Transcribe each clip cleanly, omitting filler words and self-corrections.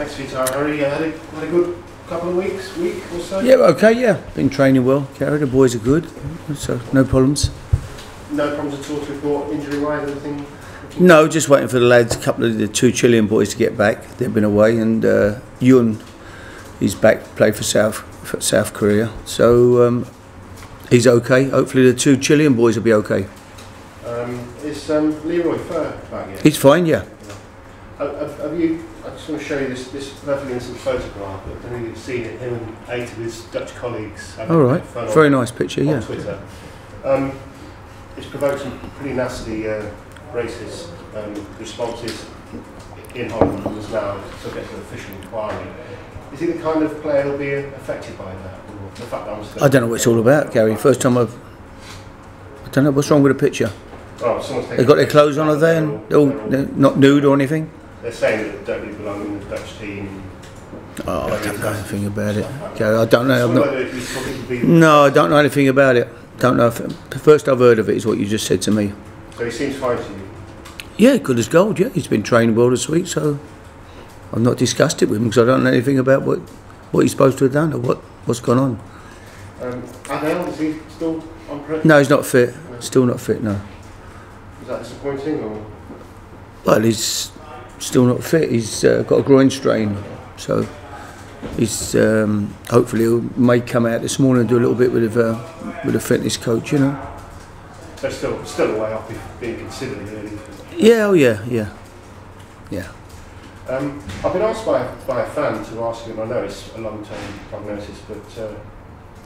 Thanks for your time, Harry. Had a good couple of week or so? Yeah, okay, yeah. Been training well, Gary. The boys are good, so no problems. No problems at all to report injury-wise, anything? No, just waiting for the lads, a couple of the two Chilean boys to get back. They've been away, and Yun, he's back, played for South Korea. So he's okay. Hopefully the two Chilean boys will be okay. Is Leroy Fur back yet? He's fine, yeah. Have you? I just want to show you this perfectly innocent photograph. I don't know if you've seen it. Him and 8 of his Dutch colleagues. All right, very nice picture, yeah. On Twitter. It's provoked some pretty nasty racist responses in Holland, and is now subject to official inquiry. Is he the kind of player who'll be affected by that? Or the fact that I don't know what it's all about, Gary. First time I don't know what's wrong with the picture. Oh, they've got their clothes on, are they? And they're not nude or anything? They're saying that they don't really belong in the Dutch team. Oh, I don't know anything about it, Gary. I don't know. No, I don't know anything about it. Don't know. The first I've heard of it is what you just said to me. So he seems fine to you? Yeah, good as gold, yeah. He's been training well this week, so I've not discussed it with him because I don't know anything about what he's supposed to have done or what's gone on. Adele, is he still on prep? No, he's not fit. No. Still not fit, no. Is that disappointing? Or? Well, he's still not fit. He's got a groin strain, so he's hopefully he may come out this morning and do a little bit with a fitness coach, you know. So still a way off being considered, really. Yeah, oh yeah. I've been asked by a fan to ask him. I know it's a long-term prognosis, but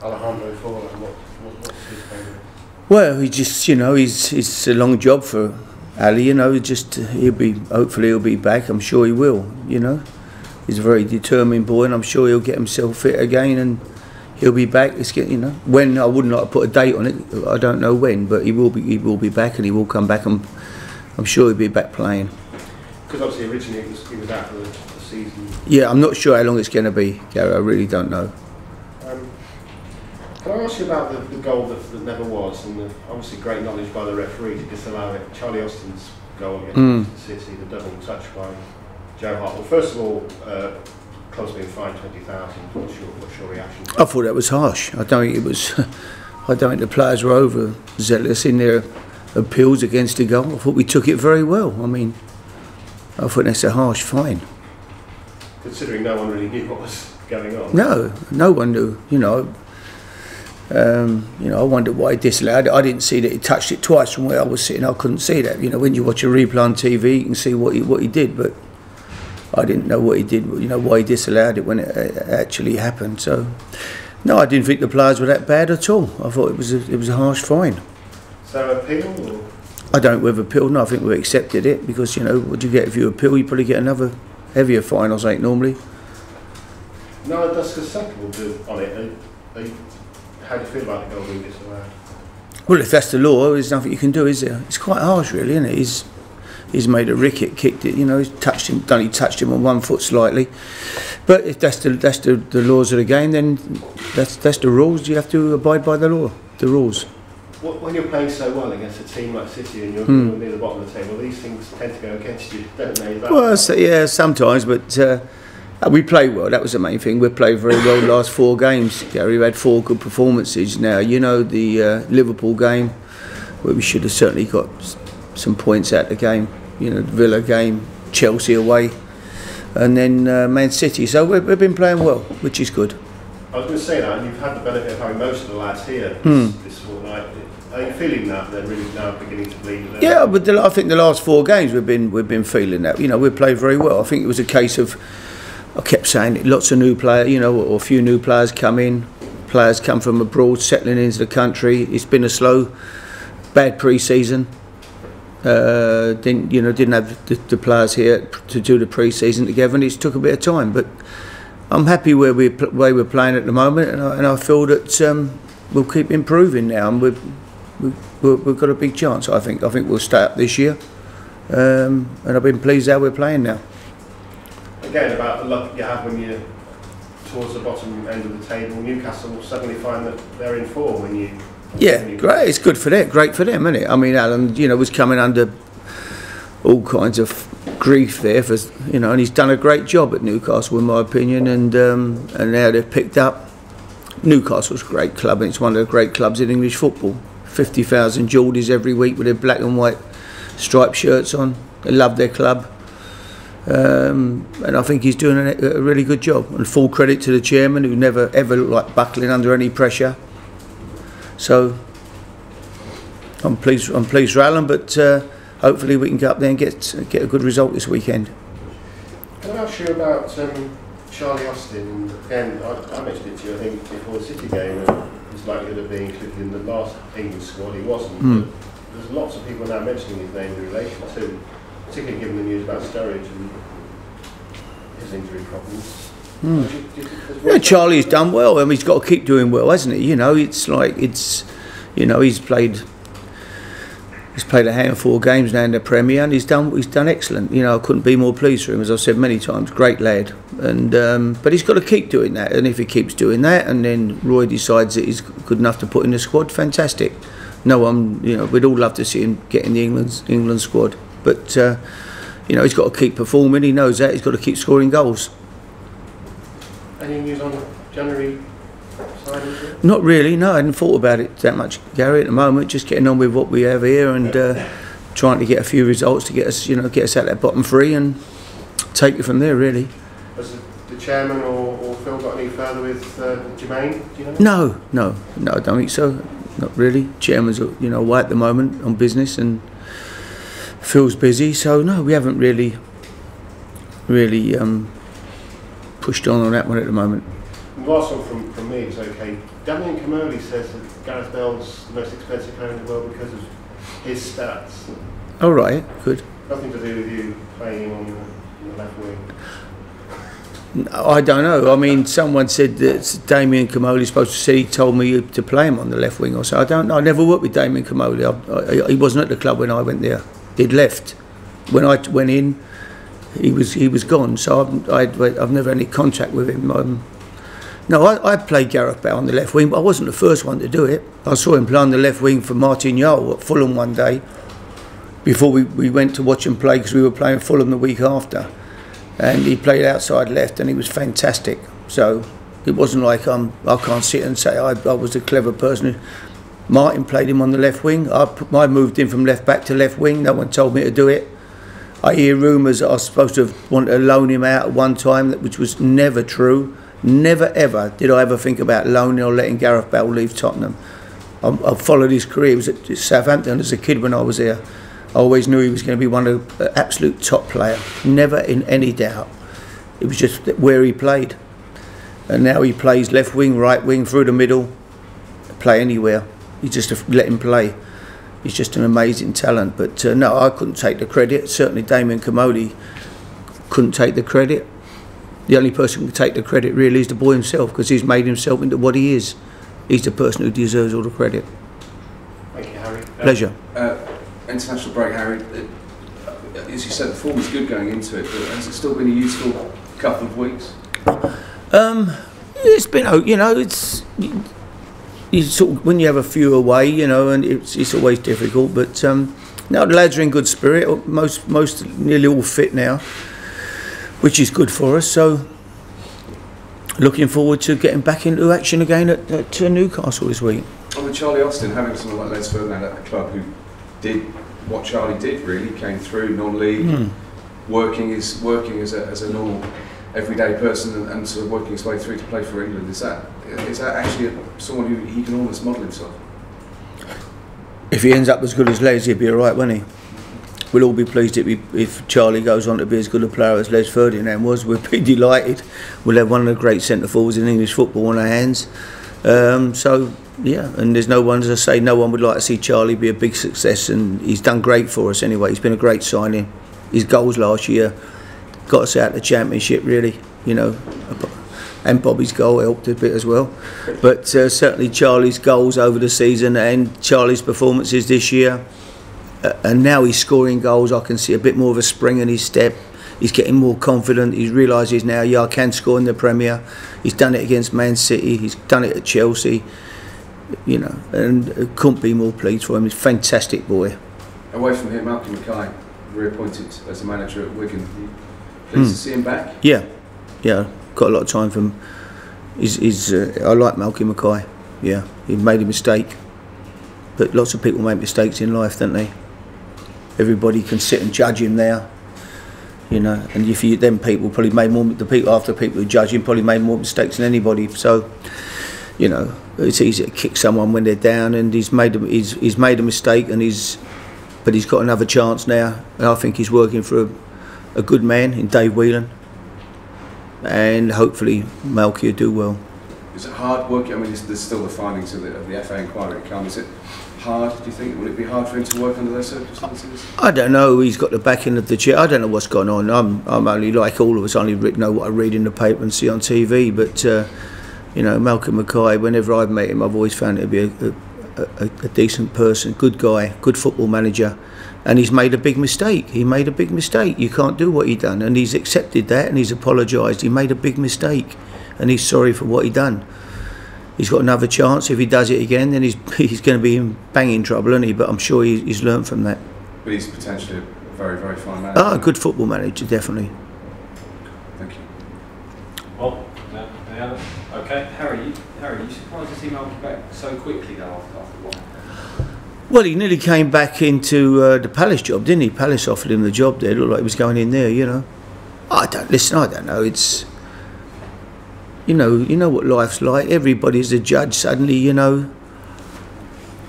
Alejandro Forlan, what's his favourite? Well, he just, you know, it's a long job for Ali. You know, hopefully he'll be back. I'm sure he will. You know, he's a very determined boy, and I'm sure he'll get himself fit again and he'll be back. You know, when I would not put a date on it. I don't know when, but he will be back, and he will come back. I'm sure he'll be back playing. Because obviously originally he was out for the season. Yeah, I'm not sure how long it's going to be, Gary. I really don't know. Can I ask you about the goal that never was, and obviously great knowledge by the referee to disallow it? Charlie Austin's goal against City, the double touch by Joe Hart. Well, first of all, club's been fined 20,000. What's your reaction? I thought that was harsh. I don't think it was. I don't think the players were overzealous in their appeals against the goal. I thought we took it very well. I mean, I thought that's a harsh fine. Considering no one really knew what was going on. No one knew. You know, I wondered why he disallowed it. I didn't see that he touched it twice from where I was sitting. I couldn't see that. You know, when you watch a replay on TV, you can see what he did, but I didn't know what he did. You know, why he disallowed it when it actually happened. So, no, I didn't think the players were that bad at all. I thought it was a harsh fine. So appeal? Or? I don't know whether appeal. No, I think we accepted it because, you know, what do you get if you appeal? You probably get another heavier fine, I think, normally. No, that's acceptable on it. How do you feel about the goal being disallowed? Well, if that's the law, there's nothing you can do, is there? It's quite harsh, really, isn't it? He's made a ricket, kicked it. You know, he's touched him. He touched him on one foot slightly. But if that's the laws of the game, then that's the rules. You have to abide by the law, the rules. When you're playing so well against a team like City and you're near the bottom of the table, these things tend to go against you, don't they? Well, yeah, sometimes, but we play well. That was the main thing. We played very well the last 4 games, Gary. We had 4 good performances. Now, you know, the Liverpool game, where we should have certainly got some points out the game. You know, the Villa game, Chelsea away, and then Man City. So we've been playing well, which is good. I was going to say that, and you've had the benefit of having most of the lads here this fortnight. Are you feeling that they're really now beginning to bleed? Yeah, but I think the last 4 games we've been feeling that. You know, we played very well. I think it was a case of, I kept saying it, lots of new players, you know, or a few new players come in, players come from abroad, settling into the country. It's been a slow, bad pre-season. Didn't have the players here to do the pre-season together, and it took a bit of time. But I'm happy where we're playing at the moment, and I feel that we'll keep improving now, and we've got a big chance. I think we'll stay up this year, and I've been pleased how we're playing now. Again, about the luck you have when you're towards the bottom end of the table, Newcastle suddenly find that they're in form when you. Yeah, great. It's good for them. Great for them, isn't it? I mean, Alan, you know, was coming under all kinds of grief there for, you know, and he's done a great job at Newcastle in my opinion, and now they've picked up. Newcastle's a great club, and it's one of the great clubs in English football. 50,000 Geordies every week with their black and white striped shirts on. They love their club, and I think he's doing a really good job. And full credit to the chairman, who never ever looked like buckling under any pressure. So I'm pleased for Alan, but hopefully we can go up there and get a good result this weekend. Can I ask you about Charlie Austin? Again, I mentioned it to you, I think, before the City game, his likelihood of being included in the last England squad. He wasn't. But there's lots of people now mentioning his name in relation to, particularly given the news about Sturridge and his injury problems. Yeah, Charlie's done well. I mean, he's got to keep doing well, hasn't he? You know, it's like he's played a handful of games now in the Premier, and he's done excellent. You know, I couldn't be more pleased for him, as I've said many times. Great lad, and but he's got to keep doing that. And if he keeps doing that, and then Roy decides that he's good enough to put in the squad, fantastic. No one, you know, we'd all love to see him get in the England squad, but you know, he's got to keep performing. He knows that. He's got to keep scoring goals. Any news on January signing? Not really, no. I hadn't thought about it that much, Gary, at the moment. Just getting on with what we have here, and trying to get a few results to get us out that bottom three and take it from there, really. Has the chairman or Phil got any further with Jermaine? Do you know? No, I don't think so. Not really. Chairman's, you know, away at the moment on business, and Phil's busy, so no, we haven't really pushed on that one at the moment. The last one from me is okay. Damien Kamoli says that Gareth Bale's the most expensive player in the world because of his stats. Oh right, good. Nothing to do with you playing on the left wing. I don't know. I mean, someone said that Damien Kamoli's supposed to say he told me to play him on the left wing or so. I don't know. I never worked with Damien Kamoli. He wasn't at the club when I went there. He'd left. When I went in, he was gone. So I've never had any contact with him. No, I played Gareth Bale on the left wing, but I wasn't the first one to do it. I saw him play on the left wing for Martin Yarl at Fulham one day before we went to watch him play, because we were playing Fulham the week after. And he played outside left, and he was fantastic. So it wasn't like I can't sit and say I was a clever person. Martin played him on the left wing. I moved him from left back to left wing. No one told me to do it. I hear rumours that I was supposed to want to loan him out at one time, which was never true. Never ever did I ever think about loaning or letting Gareth Bale leave Tottenham. I followed his career. He was at Southampton as a kid when I was there. I always knew he was going to be one of the absolute top player. Never in any doubt. It was just where he played. And now he plays left wing, right wing, through the middle. Play anywhere. You just let him play. He's just an amazing talent. But no, I couldn't take the credit. Certainly Damien Kamoli couldn't take the credit. The only person who can take the credit really is the boy himself, because he's made himself into what he is. He's the person who deserves all the credit. Thank you, Harry. Pleasure. International break, Harry. As you said, the form was good going into it, but has it still been a useful couple of weeks? It's been, you know, it's you sort of, when you have a few away, you know, and it's always difficult. But now the lads are in good spirit. Most nearly all fit now, which is good for us. So looking forward to getting back into action again at Newcastle this week. And with Charlie Austin, having someone like Les Ferdinand at the club who did what Charlie did, really came through non-league, working as a normal everyday person, and sort of working his way through to play for England. Is that actually someone who he can almost model himself? If he ends up as good as Les, he'll be all right, won't he? We'll all be pleased if Charlie goes on to be as good a player as Les Ferdinand was. We'll be delighted. We'll have one of the great centre forwards in English football on our hands. So yeah, and there's no one, as I say, no one would like to see Charlie be a big success, and he's done great for us anyway. He's been a great signing. His goals last year got us out of the Championship, really, you know, and Bobby's goal helped a bit as well. But certainly Charlie's goals over the season and Charlie's performances this year, and now he's scoring goals. I can see a bit more of a spring in his step. He's getting more confident. He realises now, yeah, I can score in the Premier. He's done it against Man City. He's done it at Chelsea. You know, and couldn't be more pleased for him. He's a fantastic boy. Away from him, Malcolm Mackay reappointed as a manager at Wigan. Pleased to see him back? Yeah, got a lot of time for him. I like Malky Mackay. Yeah, he made a mistake, but lots of people make mistakes in life, don't they? Everybody can sit and judge him there, you know. And if you, them people probably made more. The people after people who judge him probably made more mistakes than anybody. So, you know, it's easy to kick someone when they're down, and he's made a mistake, and but he's got another chance now. And I think he's working for a good man in Dave Whelan, and hopefully Malky will do well. Is it hard work? I mean, there's still the findings of the FA inquiry to come. Is it hard, do you think? Would it be hard for him to work under those circumstances? I don't know. He's got the backing of the chair. I don't know what's going on. I'm only, like all of us, only know what I read in the paper and see on TV. But you know, Malcolm Mackay, whenever I've met him, I've always found him to be a decent person, good guy, good football manager. And he's made a big mistake. He made a big mistake. You can't do what he done, and he's accepted that, and he's apologised. He made a big mistake, and he's sorry for what he done. He's got another chance. If he does it again, then he's going to be in banging trouble, isn't he? But I'm sure he's learned from that. But he's potentially a very, very fine manager. Ah, a good football manager, definitely. Thank you. Well, no, okay, Harry, you surprised to see Malky back so quickly though after what? Well, he nearly came back into the Palace job, didn't he? Palace offered him the job there. It looked like he was going in there, you know. I don't know. It's, you know what life's like. Everybody's a judge suddenly, you know.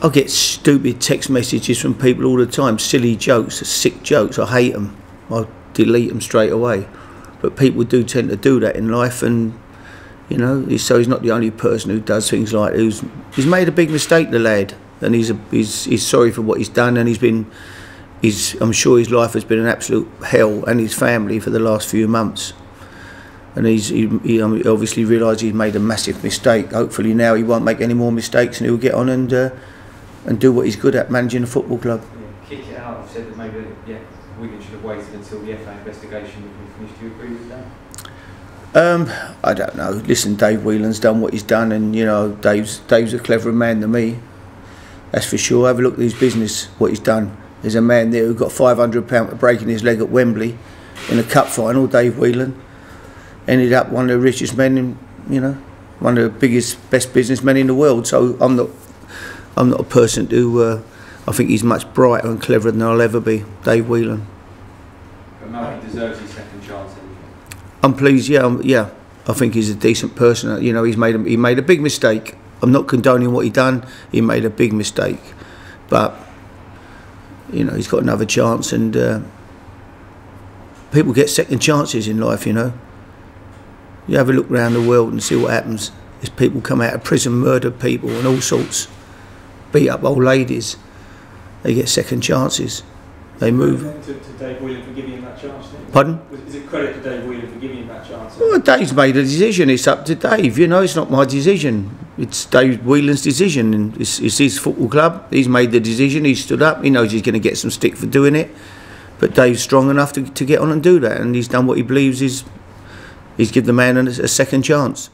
I get stupid text messages from people all the time, silly jokes, sick jokes. I hate them. I delete them straight away. But people do tend to do that in life, and you know, so he's not the only person who does things like that. He's made a big mistake, the lad, and he's sorry for what he's done, and I'm sure his life has been an absolute hell, and his family, for the last few months. And he obviously realised he's made a massive mistake. Hopefully now he won't make any more mistakes, and he'll get on and do what he's good at, managing a football club. Yeah, kick it out. I've said that maybe Wigan should have waited until the FA investigation had been finished. Do you agree with that? I don't know. Listen, Dave Whelan's done what he's done, and you know, Dave's a cleverer man than me. That's for sure. Have a look at his business, what he's done. There's a man there who got £500 for breaking his leg at Wembley in a cup final. Dave Whelan ended up one of the richest men, in, you know, one of the best businessmen in the world. So I'm not a person to. I think he's much brighter and cleverer than I'll ever be. Dave Whelan. But Malky deserves his second chance. I'm pleased. Yeah. I think he's a decent person. You know, he made a big mistake. I'm not condoning what he done. He made a big mistake, but you know, he's got another chance. And people get second chances in life. You know, you have a look around the world and see what happens. There's people come out of prison, murder people, and all sorts, beat up old ladies. They get second chances. They move. To Dave Whelan for giving him that chance? Pardon? Is it credit to Dave Whelan for giving him that chance? Well, Dave's made a decision. It's up to Dave. You know, it's not my decision. It's Dave Whelan's decision, and it's his football club. He's made the decision. He's stood up. He knows he's going to get some stick for doing it, but Dave's strong enough to get on and do that, and he's done what he believes is. He's given the man a second chance.